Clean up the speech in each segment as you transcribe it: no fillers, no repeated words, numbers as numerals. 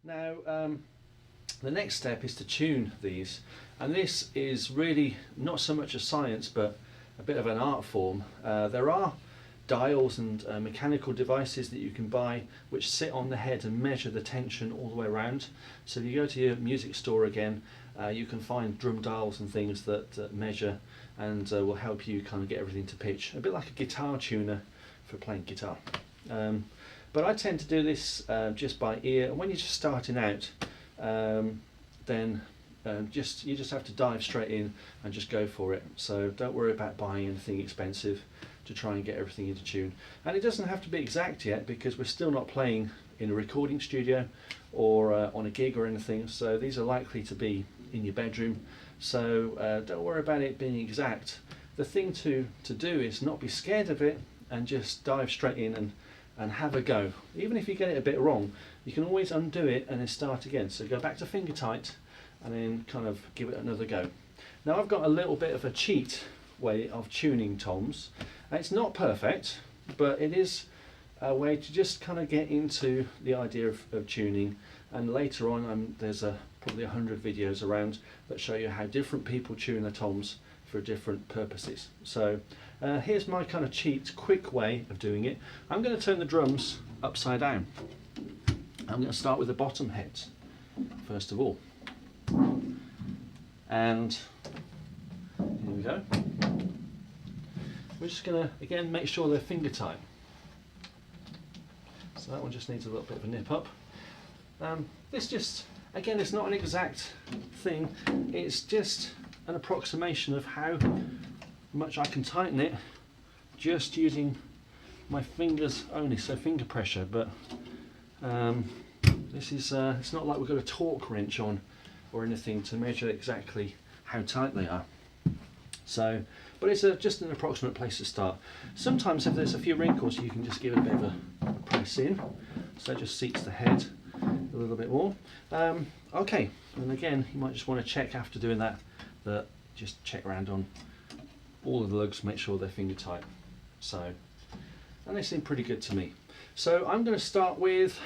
Now, the next step is to tune these, and this is really not so much a science but a bit of an art form. There are dials and mechanical devices that you can buy which sit on the head and measure the tension all the way around. So if you go to your music store again, you can find drum dials and things that measure and will help you kind of get everything to pitch, a bit like a guitar tuner for playing guitar. But I tend to do this just by ear, and when you're just starting out, then you just have to dive straight in and just go for it. So don't worry about buying anything expensive to try and get everything into tune. And it doesn't have to be exact yet, because we're still not playing in a recording studio or on a gig or anything, so these are likely to be in your bedroom. So don't worry about it being exact. The thing to do is not be scared of it and just dive straight in and have a go. Even if you get it a bit wrong, you can always undo it and then start again. So go back to finger tight and then kind of give it another go. Now I've got a little bit of a cheat way of tuning toms. It's not perfect, but it is a way to just kind of get into the idea of tuning. And later on, there's probably 100 videos around that show you how different people tune their toms for different purposes. So here's my kind of cheat, quick way of doing it. I'm going to turn the drums upside down. I'm going to start with the bottom heads first of all. And here we go. We're just going to, again, make sure they're finger tight. So that one just needs a little bit of a nip up. This just, again, it's not an exact thing. It's just an approximation of how much I can tighten it just using my fingers only, so finger pressure. But this is, it's not like we've got a torque wrench on or anything to measure exactly how tight they are. So, but it's just an approximate place to start. Sometimes if there's a few wrinkles, you can just give it a bit of a press in, so it just seats the head a little bit more. Okay, and again, you might just want to check after doing that, just check around on all of the lugs, make sure they're finger tight. So, and they seem pretty good to me. So I'm going to start with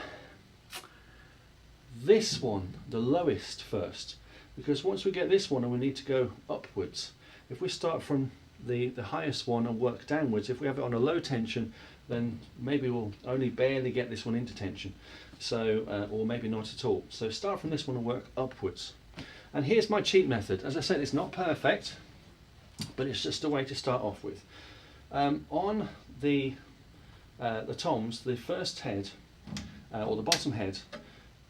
this one, the lowest first, because once we get this one, we need to go upwards. If we start from the highest one and work downwards, if we have it on a low tension, then maybe we'll only barely get this one into tension, so or maybe not at all. So start from this one and work upwards. And here's my cheat method. As I said, it's not perfect, but it's just a way to start off with. On the toms, the first head or the bottom head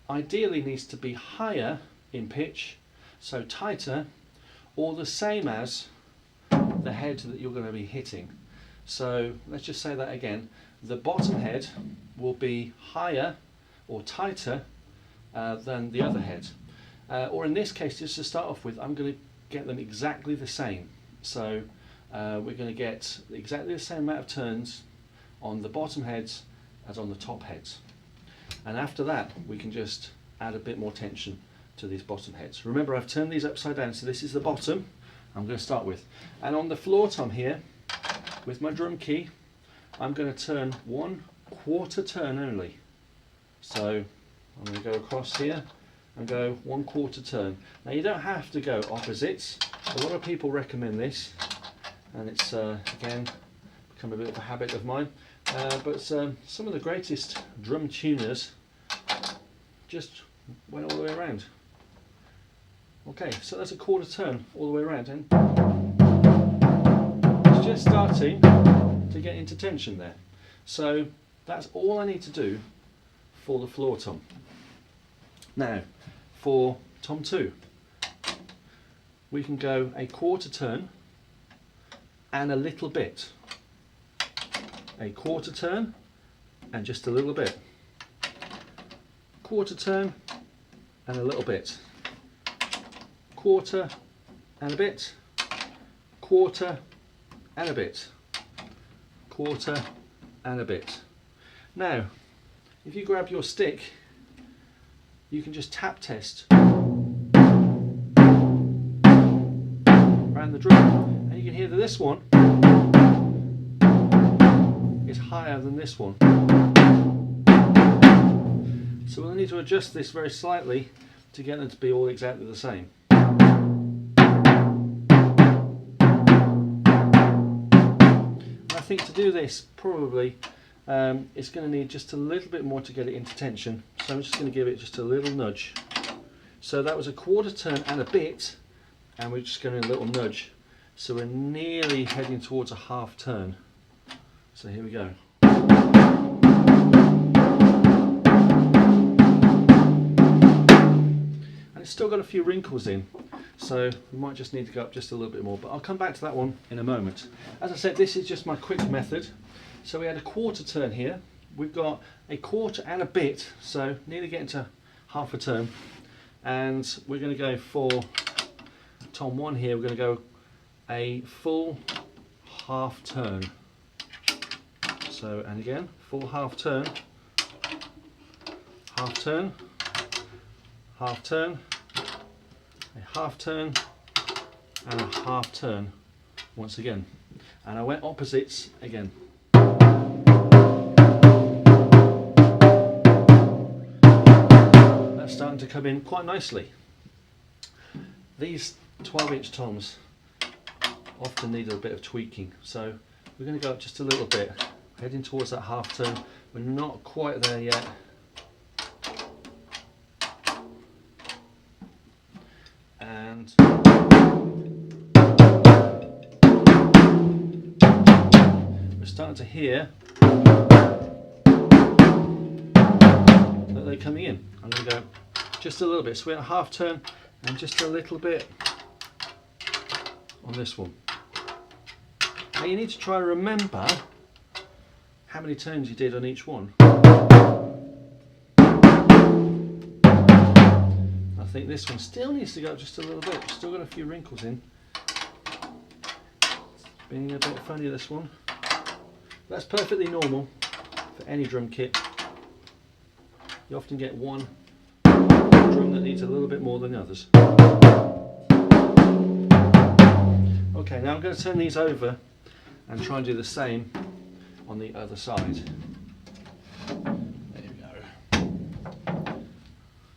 ideally needs to be higher in pitch, so tighter, or the same as the head that you're going to be hitting. So let's just say that again. The bottom head will be higher or tighter than the other head. Or in this case, just to start off with, I'm going to get them exactly the same. So we're going to get exactly the same amount of turns on the bottom heads as on the top heads. And after that, we can just add a bit more tension to these bottom heads. Remember, I've turned these upside down, so this is the bottom I'm going to start with. And on the floor tom here, with my drum key, I'm going to turn 1/4 turn only. So I'm going to go across here and go 1/4 turn. Now you don't have to go opposites. A lot of people recommend this, and it's again become a bit of a habit of mine. But some of the greatest drum tuners just went all the way around. Okay, so that's a 1/4 turn all the way around, and it's just starting to get into tension there. So that's all I need to do for the floor tom. Now, for tom 2, we can go a 1/4 turn and a little bit. A 1/4 turn and just a little bit. 1/4 turn and a little bit. 1/4 and a bit. 1/4 and a bit. 1/4 and a bit. Now, if you grab your stick, you can just tap test around the drum, and you can hear that this one is higher than this one. So we'll need to adjust this very slightly to get them to be all exactly the same. I think to do this, probably it's going to need just a little bit more to get it into tension. So I'm just going to give it just a little nudge. So that was a quarter turn and a bit, and we're just going to a little nudge. So we're nearly heading towards a half turn. So here we go. And it's still got a few wrinkles in, so we might just need to go up just a little bit more, but I'll come back to that one in a moment. As I said, this is just my quick method. So we had a quarter turn here. We've got a quarter and a bit, so nearly getting to half a turn. And we're going to go for Tom 1 here, we're going to go a full half turn. So, and again, full half turn, half turn, half turn, a half turn, and a half turn once again. And I went opposites again. That's starting to come in quite nicely. These 12-inch toms often need a bit of tweaking, so we're going to go up just a little bit, heading towards that half turn. We're not quite there yet. And we're starting to hear that they're coming in. I'm going to go just a little bit, so we're at a half turn and just a little bit on this one. Now you need to try to remember how many turns you did on each one. I think this one still needs to go up just a little bit. Still got a few wrinkles in. It's being a bit funny, this one. That's perfectly normal for any drum kit. You often get one drum that needs a little bit more than the others. Okay, now I'm going to turn these over and try and do the same on the other side. There we go.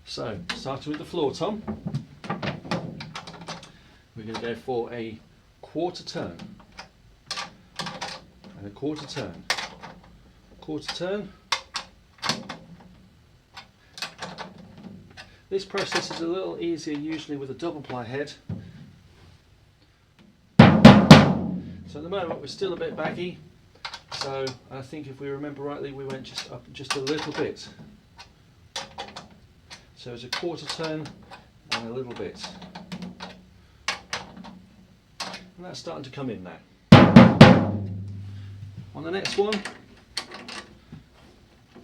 So, starting with the floor tom, we're going to go for a quarter turn and a quarter turn, quarter turn. This process is a little easier usually with a double ply head. So at the moment we're still a bit baggy, so I think if we remember rightly we went just up just a little bit. So it's a quarter turn and a little bit. And that's starting to come in now. On the next one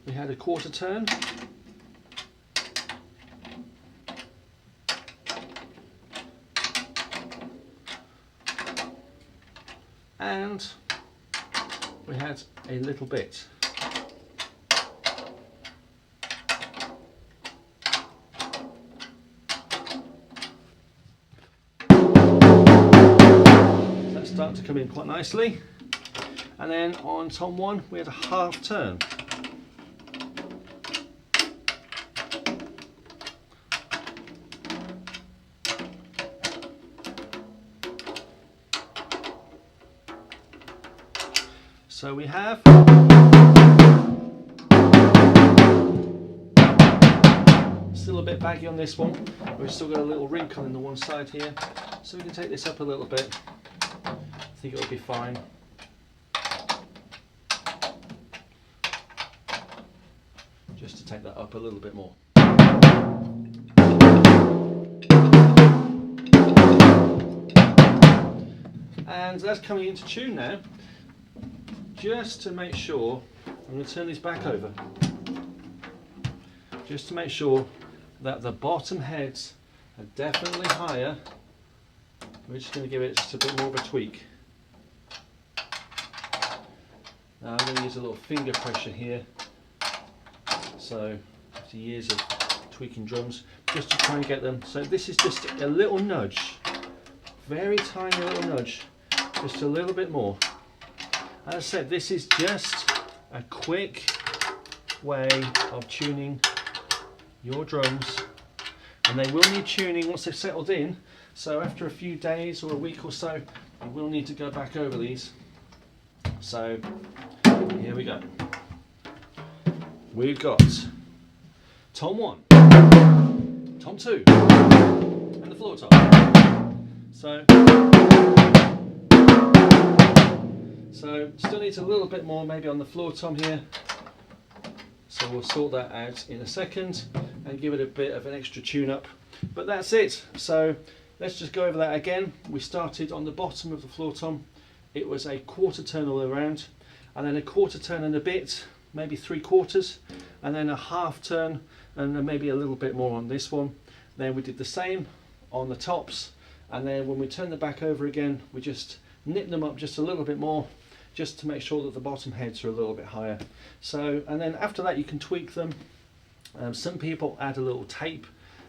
we had a quarter turn. And we had a little bit. That's starting to come in quite nicely. And then on tom 1 we had a half turn. So we have still a bit baggy on this one. We've still got a little wrinkle in the one side here, so we can take this up a little bit. I think it'll be fine. Just to take that up a little bit more. And that's coming into tune now. Just to make sure, I'm going to turn these back over, just to make sure that the bottom heads are definitely higher. We're just going to give it just a bit more of a tweak. Now I'm going to use a little finger pressure here, so after years of tweaking drums, just to try and get them. So this is just a little nudge, very tiny little nudge, just a little bit more. As I said, this is just a quick way of tuning your drums, and they will need tuning once they've settled in. So after a few days or a week or so, you will need to go back over these. So here we go. We've got tom 1, tom 2, and the floor tom. So still needs a little bit more maybe on the floor tom here. So we'll sort that out in a second and give it a bit of an extra tune up. But that's it. So let's just go over that again. We started on the bottom of the floor tom. It was a quarter turn all around, and then a quarter turn and a bit, maybe 3/4, and then a half turn and then maybe a little bit more on this one. Then we did the same on the tops, and then when we turn the back over again, we just nip them up just a little bit more, just to make sure that the bottom heads are a little bit higher. So, and then after that you can tweak them. Some people add a little tape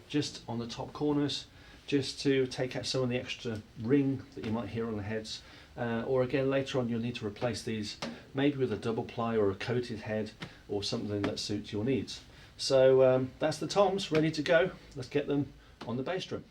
just on the top corners, just to take out some of the extra ring that you might hear on the heads. Or again, later on you'll need to replace these, maybe with a double ply or a coated head or something that suits your needs. So that's the toms ready to go. Let's get them on the bass drum.